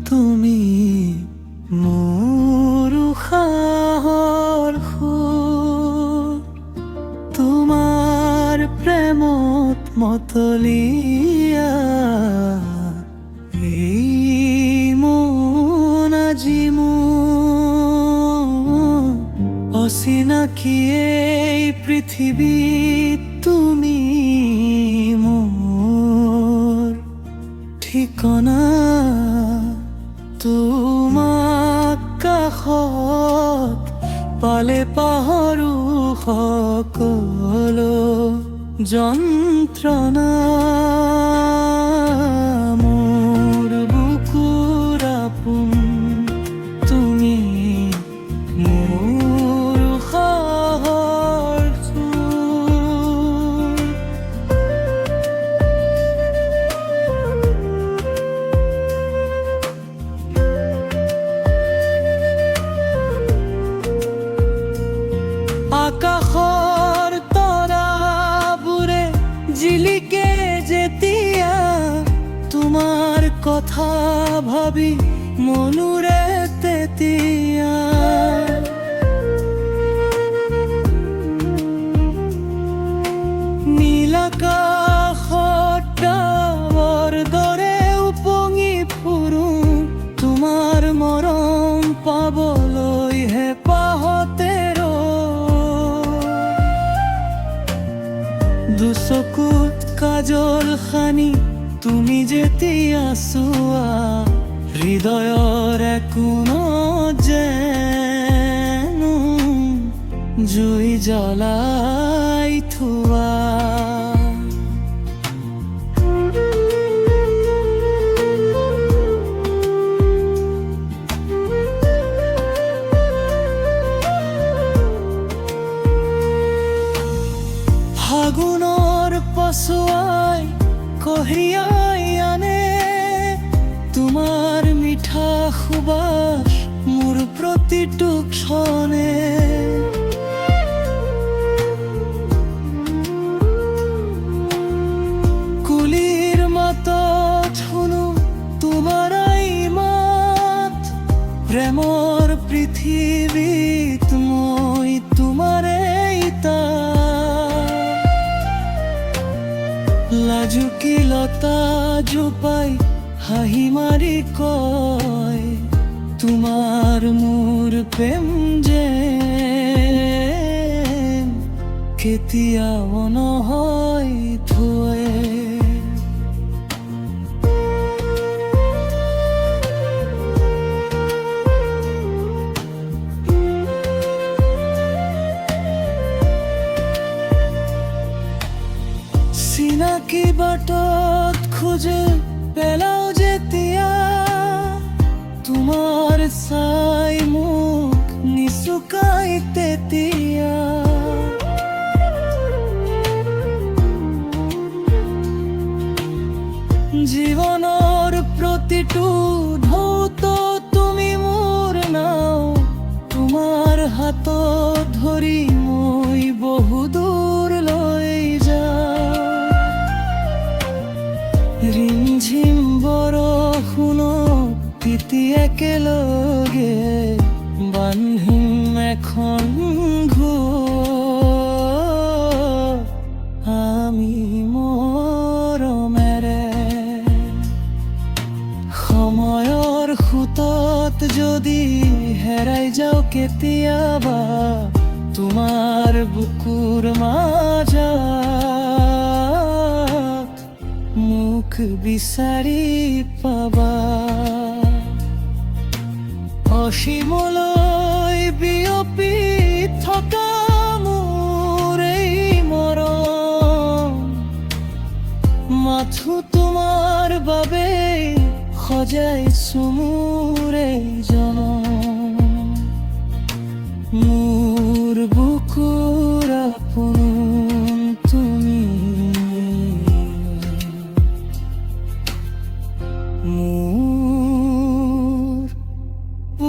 তুমি মোৰ উশাহৰ সুৰ, তোমাৰ প্ৰেমত মতলীয়া এই মন আজি মোৰ অচিনাকি এই পৃথিৱীত তুমি মোৰ ঠিকনা। তোমাক কাষত পালে পাহৰো সকলো যন্ত্ৰণা। মোৰ বুকুৰ আপোন তুমি মোৰ উশাহৰ সুৰ। আকাশৰ তৰাবোৰে জিলিকে যেতিয়া তোমাৰ কথা ভাবি মনুৰে তেতিয়া। নীল আকাশত ডাৱৰ দৰে উপঙি ফুৰো তোমাৰ মৰম পাবলৈ হেঁপাহতে দুচকুত কাজল সানি তুমি যেতিয়া চোৱা হৃদয়ৰ একোণত যেন জুই জ্বলাই থোৱা। ফাগুনৰ পছুৱাই কঢ়িয়াই আনে তোমাৰ মিঠা সুবাস মোৰ প্ৰতিটো ক্ষণে। কুলিৰ মাতত শুনো তোমাৰাই মাত, প্ৰেমৰ পৃথিৱীত মই তোমাৰেই তাত। লাজুকীলতা জোপাই হাঁহি মাৰি কয় তোমাৰ মোৰ প্ৰেম যে কেতিয়াও নহয় থোৱে। চিনাকি বাটত খোজে পেলাও যেতিয়া তোমাৰ চাই মোক নিচুকাই তেতিয়া। জীৱনৰ প্ৰতিটো ঢৌত তুমি মোৰ নাও, তোমাৰ হাতত ধৰি মই বহুদূৰলৈ যাওঁ। ৰিমঝিম বৰষুণত তিতি একেলগে বান্ধিম এখন ঘৰ আমি মৰমেৰে। সময়ৰ সোঁতত যদি হেৰাই যাওঁ কেতিয়াবা তোমাৰ বুকুৰ মাজত মোক বিচাৰি পাবা। অসীমলৈ বিয়পি থকা মোৰ এই মৰম মাথো তোমাৰ বাবে সজাইছো মোৰ এই জনম। মোৰ বুকুৰ আপোন তুমি মোৰ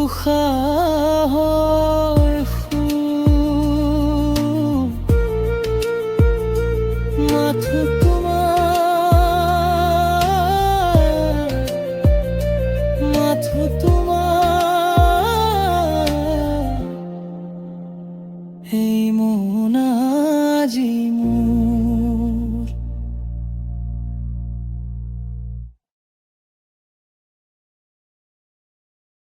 উশাহৰ সুৰ। মাথো তোমাৰ অনাথ তুমি